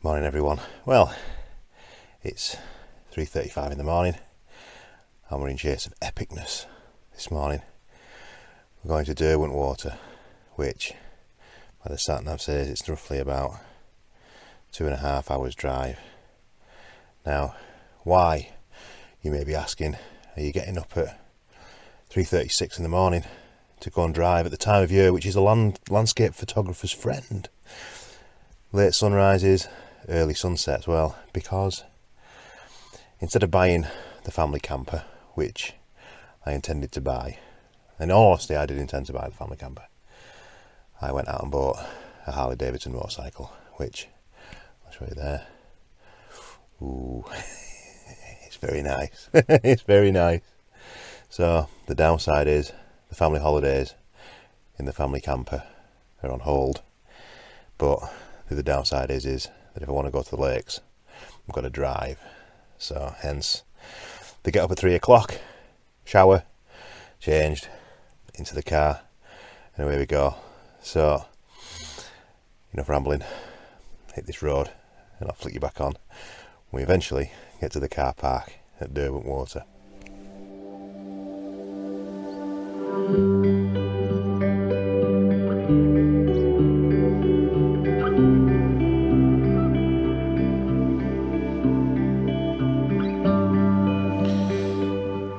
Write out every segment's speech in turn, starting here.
Morning everyone. Well, it's 3:35 in the morning and we're in chase of EPIC-NESS this morning. We're going to Derwentwater, which by the sat nav says it's roughly about 2.5 hours drive. Now, why, you may be asking, are you getting up at 3:36 in the morning to go and drive at the time of year which is a landscape photographer's friend? Late sunrises, early sunsets. Well, because instead of buying the family camper, which I intended to buy, in all honesty I did intend to buy the family camper, I went out and bought a Harley-Davidson motorcycle, which I'll show you there. Ooh, it's very nice. It's very nice. So the downside is the family holidays in the family camper are on hold, but the downside is that if I want to go to the lakes, I've got to drive. So hence, they get up at 3 o'clock, shower, changed, into the car, and away we go. So, enough rambling, hit this road, and I'll flick you back on. We eventually get to the car park at Derwentwater.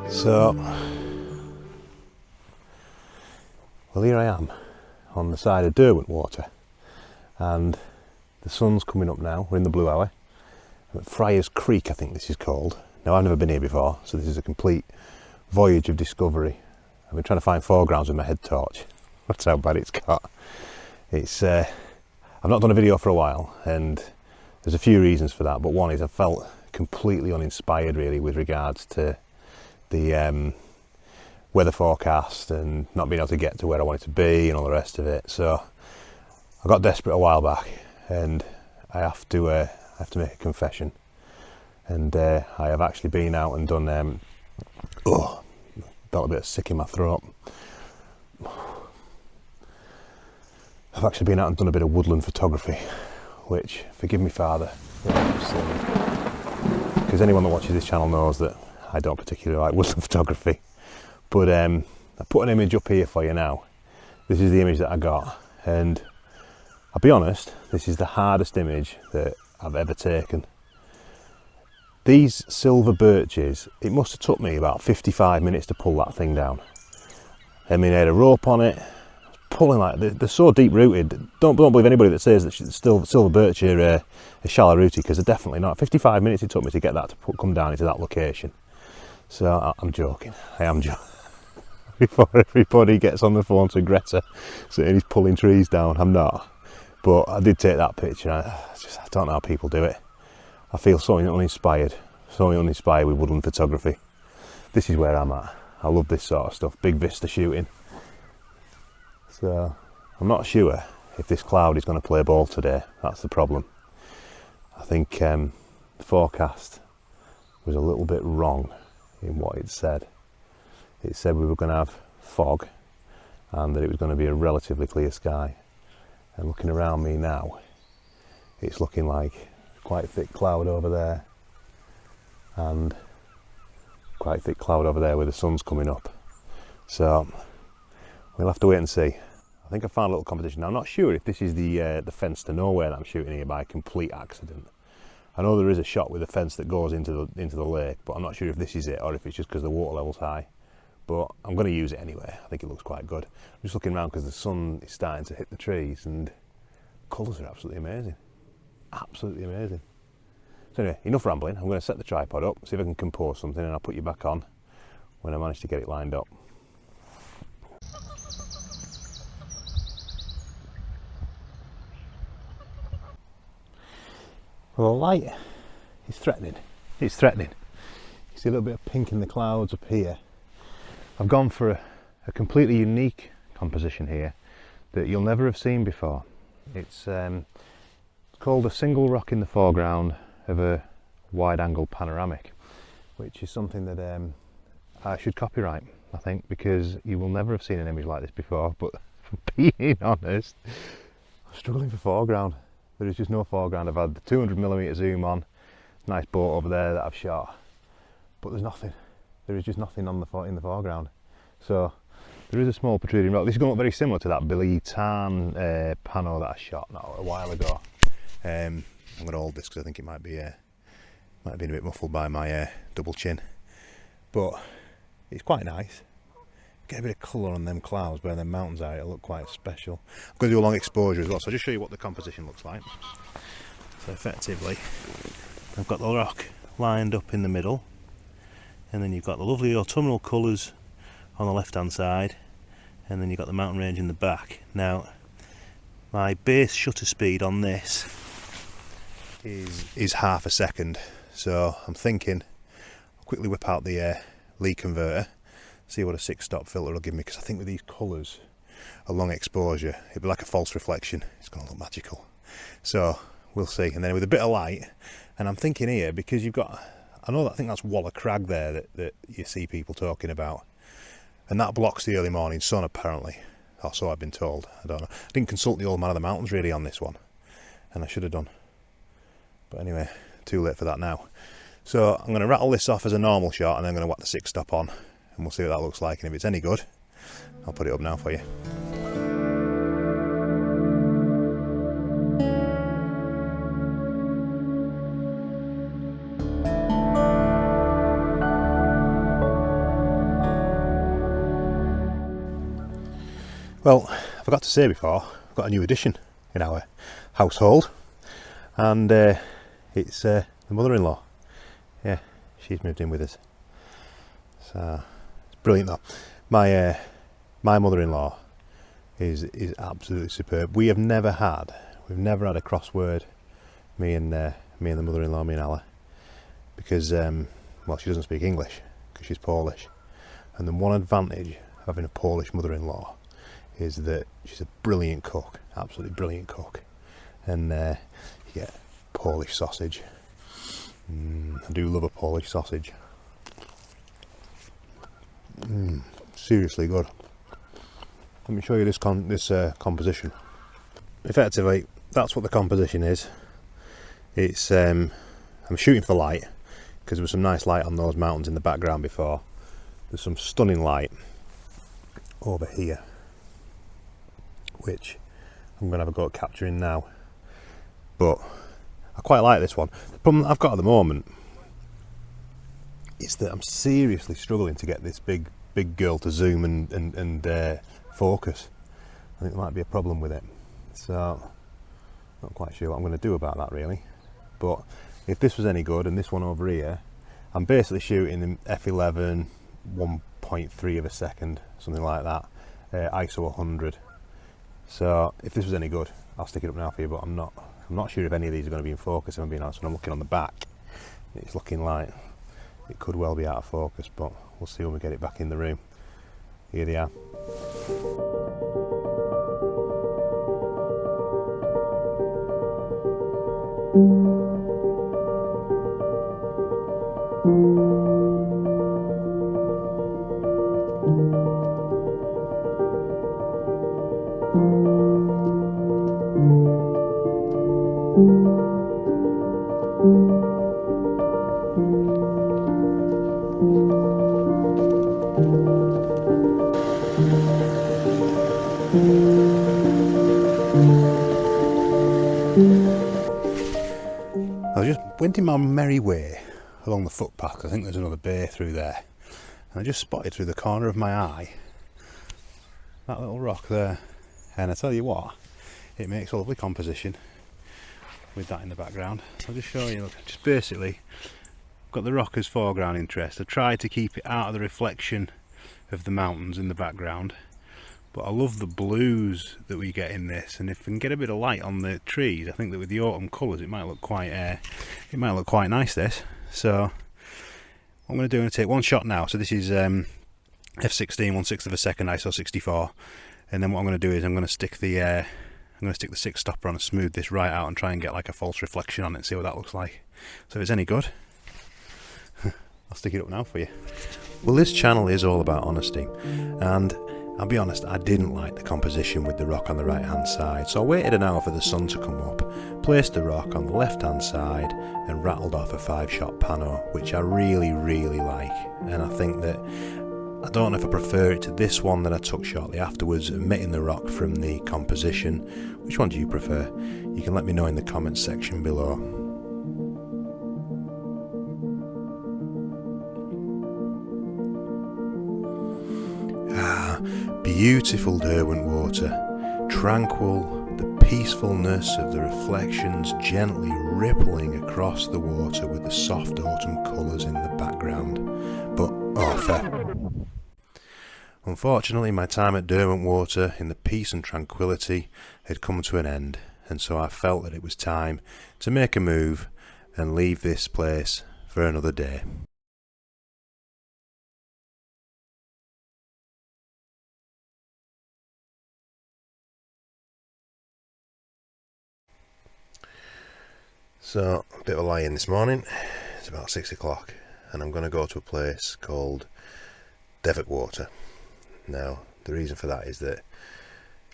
So, well, here I am on the side of Derwentwater, and the sun's coming up now. We're in the blue hour. I'm at Friars Creek, I think this is called. Now, I've never been here before, so this is a complete voyage of discovery. I've been trying to find foregrounds with my head torch. That's how bad it's got. It's I've not done a video for a while, and there's a few reasons for that, but one is I felt completely uninspired really with regards to the weather forecast and not being able to get to where I wanted to be and all the rest of it. So I got desperate a while back, and I have to make a confession. And I have actually been out and done felt a bit sick in my throat. I've actually been out and done a bit of woodland photography, which, forgive me father, because anyone that watches this channel knows that I don't particularly like woodland photography. But I put an image up here for you now. This is the image that I got, and I'll be honest, this is the hardest image that I've ever taken. These silver birches, it must have took me about 55 minutes to pull that thing down. I mean, I had a rope on it, pulling like, they're so deep rooted. Don't believe anybody that says that silver birch are shallow rooted, because they're definitely not. 55 minutes it took me to get that to come down into that location. So I'm joking, I am joking. Before everybody gets on the phone to Greta saying he's pulling trees down, I'm not. But I did take that picture. I don't know how people do it. I feel so uninspired with woodland photography. This is where I'm at. I love this sort of stuff, big vista shooting. So I'm not sure if this cloud is going to play ball today. That's the problem. I think the forecast was a little bit wrong in what it said. It said we were going to have fog and that it was going to be a relatively clear sky. And looking around me now, it's looking like quite a thick cloud over there and quite a thick cloud over there where the sun's coming up. So we'll have to wait and see. I think I found a little competition. Now, I'm not sure if this is the fence to nowhere that I'm shooting here by complete accident. I know there is a shot with a fence that goes into the lake, but I'm not sure if this is it or if it's just because the water level's high. But I'm going to use it anyway. I think it looks quite good. I'm just looking around because the sun is starting to hit the trees, and colours are absolutely amazing. Absolutely amazing. So anyway, enough rambling. I'm going to set the tripod up, see if I can compose something, and I'll put you back on when I manage to get it lined up. Well, the light is threatening. It's threatening. You see a little bit of pink in the clouds up here. I've gone for a completely unique composition here that you'll never have seen before. It's called a single rock in the foreground of a wide angle panoramic, which is something that I should copyright, I think, because you will never have seen an image like this before. But for being honest, I'm struggling for foreground. There is just no foreground. I've had the 200mm zoom on, nice boat over there that I've shot, but there's nothing. There is just nothing on in the foreground. So there is a small protruding rock. This is going to look very similar to that Billy Tan pano that I shot a while ago. I'm going to hold this because I think it might have been a bit muffled by my double chin, but it's quite nice. Get a bit of colour on them clouds where them mountains are. It'll look quite special. I'm going to do a long exposure as well, so I'll just show you what the composition looks like. So effectively, I've got the rock lined up in the middle, and then you've got the lovely autumnal colours on the left hand side, and then you've got the mountain range in the back. Now, my base shutter speed on this is half a second, so I'm thinking I'll quickly whip out the Lee converter, see what a 6-stop filter will give me, because I think with these colours, a long exposure, it'll be like a false reflection. It's going to look magical. So we'll see. And then with a bit of light, and I'm thinking here, because you've got, I think that's Waller Crag there that you see people talking about, and that blocks the early morning sun apparently, or so I've been told. I don't know. I didn't consult the old man of the mountains really on this one, and I should have done. But anyway, too late for that now. So I'm going to rattle this off as a normal shot, and then I'm going to whack the 6-stop on, and we'll see what that looks like. And if it's any good, I'll put it up now for you. Well, I forgot to say before, I've got a new addition in our household, and it's the mother-in-law. Yeah, she's moved in with us. So it's brilliant though. My mother-in-law is absolutely superb. We've never had a crossword, me and the mother-in-law, me and Ella, because well, she doesn't speak English because she's Polish, and the one advantage of having a Polish mother-in-law is that she's a brilliant cook, absolutely brilliant cook, and you get Polish sausage. I do love a Polish sausage. Seriously good. Let me show you this composition. Effectively, that's what the composition is. It's I'm shooting for light because there was some nice light on those mountains in the background before. There's some stunning light over here, which I'm going to have a go at capturing now. But I quite like this one. The problem that I've got at the moment is that I'm seriously struggling to get this big girl to zoom and focus. I think there might be a problem with it. So, not quite sure what I'm going to do about that really. But if this was any good, and this one over here, I'm basically shooting in f11, 1.3 of a second, something like that, ISO 100. So if this was any good, I'll stick it up now for you, but I'm not sure if any of these are going to be in focus, if I'm being honest. When I'm looking on the back, it's looking like it could well be out of focus, but we'll see when we get it back in the room. Here they are. I just went in my merry way along the footpath. I think there's another bay through there, and I just spotted through the corner of my eye that little rock there, and I tell you what, it makes a lovely composition with that in the background. I'll just show you. Look, just basically got the rock as foreground interest. I tried to keep it out of the reflection of the mountains in the background, but I love the blues that we get in this, and if we can get a bit of light on the trees, I think that with the autumn colours it might look quite nice this. So what I'm going to do, I'm going to take one shot now. So this is f16, 1/6 of a second, ISO 64, and then what I'm going to do is I'm going to stick the 6-stopper on and smooth this right out and try and get like a false reflection on it, see what that looks like. So if it's any good, I'll stick it up now for you. Well, this channel is all about honesty, and I'll be honest, I didn't like the composition with the rock on the right hand side, so I waited an hour for the sun to come up, placed the rock on the left hand side and rattled off a 5-shot pano, which I really like, and I think that, I don't know if I prefer it to this one that I took shortly afterwards, omitting the rock from the composition. Which one do you prefer? You can let me know in the comments section below. Beautiful Derwentwater, tranquil, the peacefulness of the reflections gently rippling across the water with the soft autumn colours in the background. But, fair. Unfortunately, my time at Derwentwater in the peace and tranquility had come to an end, and so I felt that it was time to make a move and leave this place for another day. So, a bit of a lie-in this morning. It's about 6 o'clock and I'm going to go to a place called Derwentwater. Now, the reason for that is that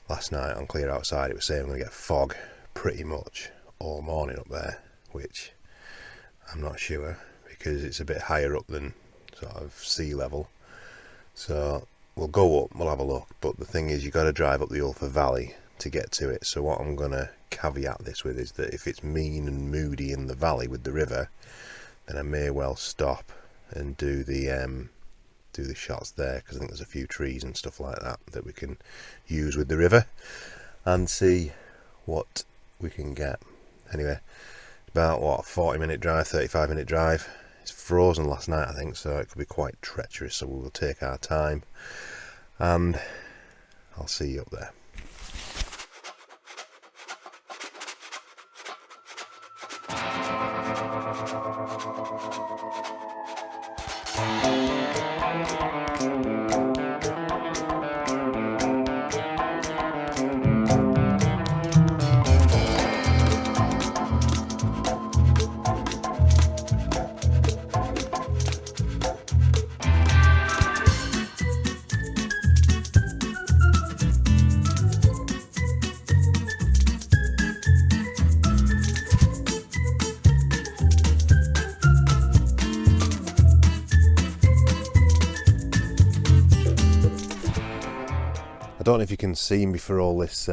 last night on Clear Outside it was saying I'm going to get fog pretty much all morning up there, which I'm not sure because it's a bit higher up than sort of sea level. So we'll go up, we'll have a look, but the thing is you've got to drive up the Ulfa Valley to get to it. So what I'm going to caveat this with is that if it's mean and moody in the valley with the river, then I may well stop and do the shots there, because I think there's a few trees and stuff like that that we can use with the river and see what we can get. Anyway, about what, 40-minute drive, 35-minute drive. It's frozen last night I think, so it could be quite treacherous, so we will take our time and I'll see you up there. I don't know if you can see me for all this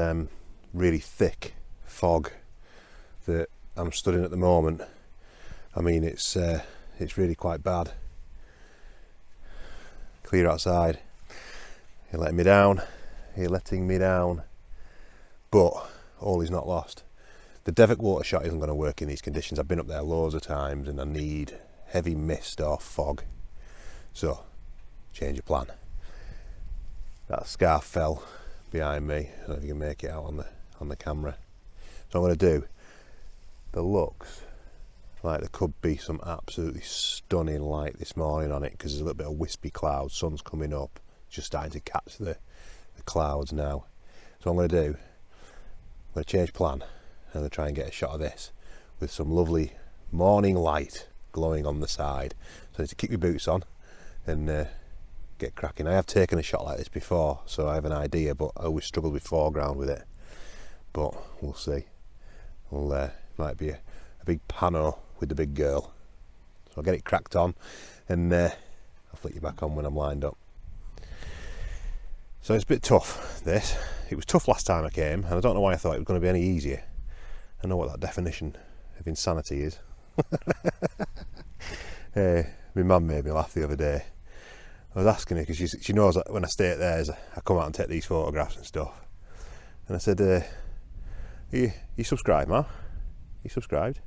really thick fog that I'm stood in at the moment. I mean, it's really quite bad. Clear Outside, you're letting me down, but all is not lost. The Derwentwater shot isn't going to work in these conditions. I've been up there loads of times and I need heavy mist or fog, so change of plan. That scarf fell behind me. I don't know if you can make it out on the camera. So I'm going to do, the looks like there could be some absolutely stunning light this morning on it, because there's a little bit of wispy clouds, sun's coming up, just starting to catch the clouds now. So what I'm going to do, I'm going to change plan and I'm going to try and get a shot of this with some lovely morning light glowing on the side. So I need to keep my boots on and get cracking. I have taken a shot like this before, so I have an idea, but I always struggle with foreground with it. But we'll see. Might be a big pano with the big girl. So I'll get it cracked on and I'll flick you back on when I'm lined up. So it's a bit tough, this. It was tough last time I came, and I don't know why I thought it was going to be any easier. I know what that definition of insanity is. My mum made me laugh the other day. I was asking her, because she knows that when I stay at theirs, I come out and take these photographs and stuff. And I said, you subscribed, Ma? You subscribed?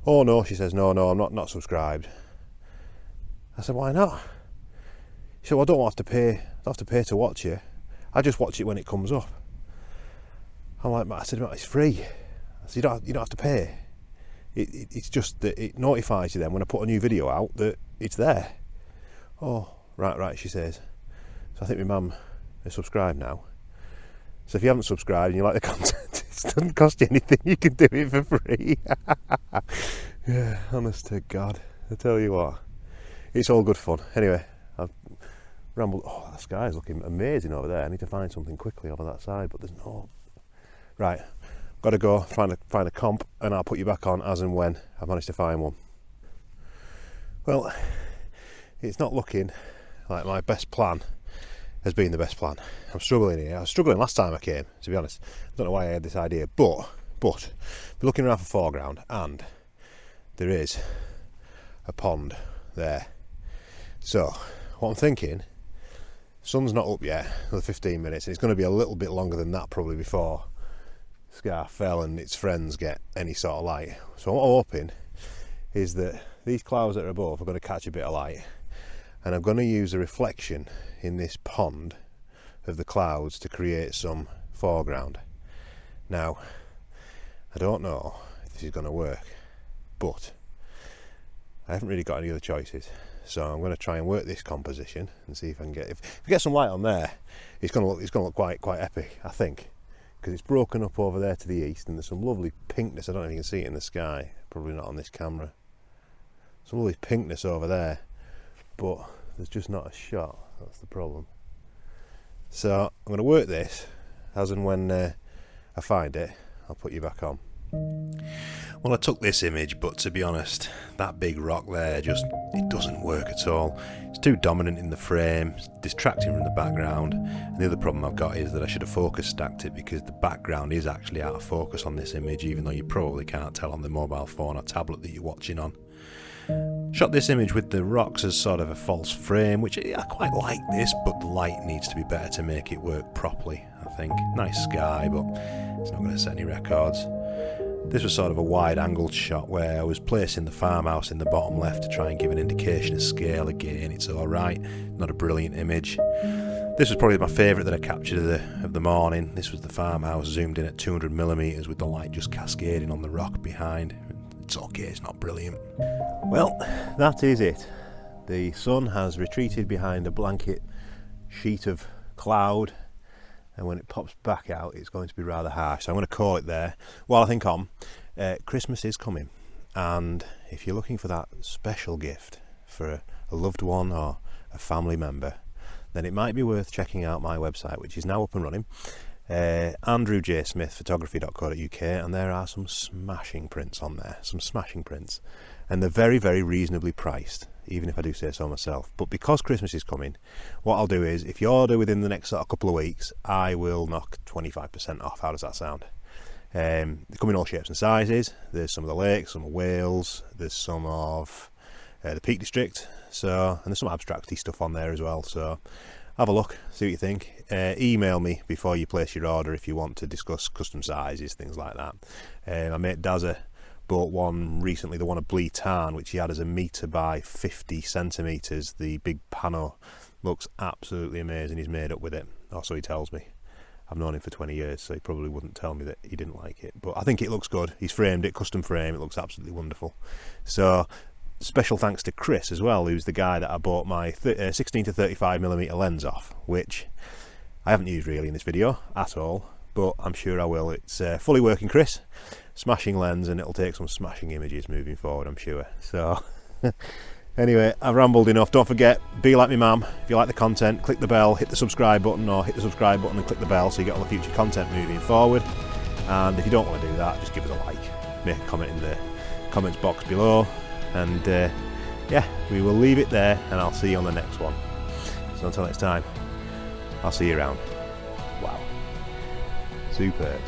Oh no, she says, no, I'm not subscribed. I said, why not? She said, well, I don't have to pay to watch you. I just watch it when it comes up. I'm like, I said, it's free. I said, you don't have to pay. It's just that it notifies you then when I put a new video out that it's there. Oh, right, she says. So I think my mum is subscribed now. So if you haven't subscribed and you like the content, it doesn't cost you anything, you can do it for free. Yeah, honest to God, I tell you what, it's all good fun. Anyway, I've rambled. Oh, that sky's looking amazing over there. I need to find something quickly over that side, but there's no. Right, got to go find a comp, and I'll put you back on as and when I manage to find one. Well, it's not looking like my best plan has been the best plan. I'm struggling here. I was struggling last time I came, to be honest. I don't know why I had this idea, but we're looking around for foreground, and there is a pond there. So what I'm thinking, sun's not up yet, another 15 minutes, and it's going to be a little bit longer than that probably before Scar Fell and its friends get any sort of light. So what I'm hoping is that these clouds that are above are going to catch a bit of light, and I'm going to use a reflection in this pond of the clouds to create some foreground. Now, I don't know if this is going to work, but I haven't really got any other choices. So I'm going to try and work this composition and see if I can get. If we get some light on there, it's going to look quite epic, I think, because it's broken up over there to the east, and there's some lovely pinkness. I don't know if you can see it in the sky. Probably not on this camera. Some lovely pinkness over there, but there's just not a shot. That's the problem. So I'm going to work this as and when I find it. I'll put you back on. Well, I took this image, but to be honest, that big rock there it doesn't work at all. It's too dominant in the frame, it's distracting from the background, and the other problem I've got is that I should have focus stacked it, because the background is actually out of focus on this image, even though you probably can't tell on the mobile phone or tablet that you're watching on. Shot this image with the rocks as sort of a false frame, which I quite like this, but the light needs to be better to make it work properly, I think. Nice sky, but it's not going to set any records. This was sort of a wide-angled shot where I was placing the farmhouse in the bottom left to try and give an indication of scale. Again, it's alright, not a brilliant image. This was probably my favourite that I captured of the morning. This was the farmhouse zoomed in at 200mm with the light just cascading on the rock behind. It's okay, it's not brilliant. Well, that is it. The sun has retreated behind a blanket sheet of cloud, and when it pops back out it's going to be rather harsh, so I'm going to call it there. While I think on, Christmas is coming, and if you're looking for that special gift for a loved one or a family member, then it might be worth checking out my website, which is now up and running, andrewjsmithphotography.co.uk, and there are some smashing prints on there, and they're very, very reasonably priced, even if I do say so myself. But because Christmas is coming, what I'll do is, if you order within the next sort of couple of weeks, I will knock 25% off. How does that sound? They come in all shapes and sizes. There's some of the lakes, some of Wales, there's some of the Peak District, and there's some abstracty stuff on there as well. So have a look, see what you think. Email me before you place your order if you want to discuss custom sizes, things like that. My mate Dazza bought one recently, the one of Blee Tarn, which he had as a metre by 50 centimetres. The big pano looks absolutely amazing. He's made up with it, or so he tells me. I've known him for 20 years, so he probably wouldn't tell me that he didn't like it, but I think it looks good. He's framed it, custom frame, it looks absolutely wonderful. So special thanks to Chris as well, who's the guy that I bought my 16 to 35mm lens off, which I haven't used really in this video at all, but I'm sure I will. It's fully working, Chris. Smashing lens, and it'll take some smashing images moving forward, I'm sure. So anyway, I've rambled enough. Don't forget, be like me mum. If you like the content, click the bell, hit the subscribe button, or hit the subscribe button and click the bell so you get all the future content moving forward. And if you don't want to do that, just give us a like, make a comment in the comments box below, and yeah, we will leave it there, and I'll see you on the next one. So until next time, I'll see you around. Wow, superb.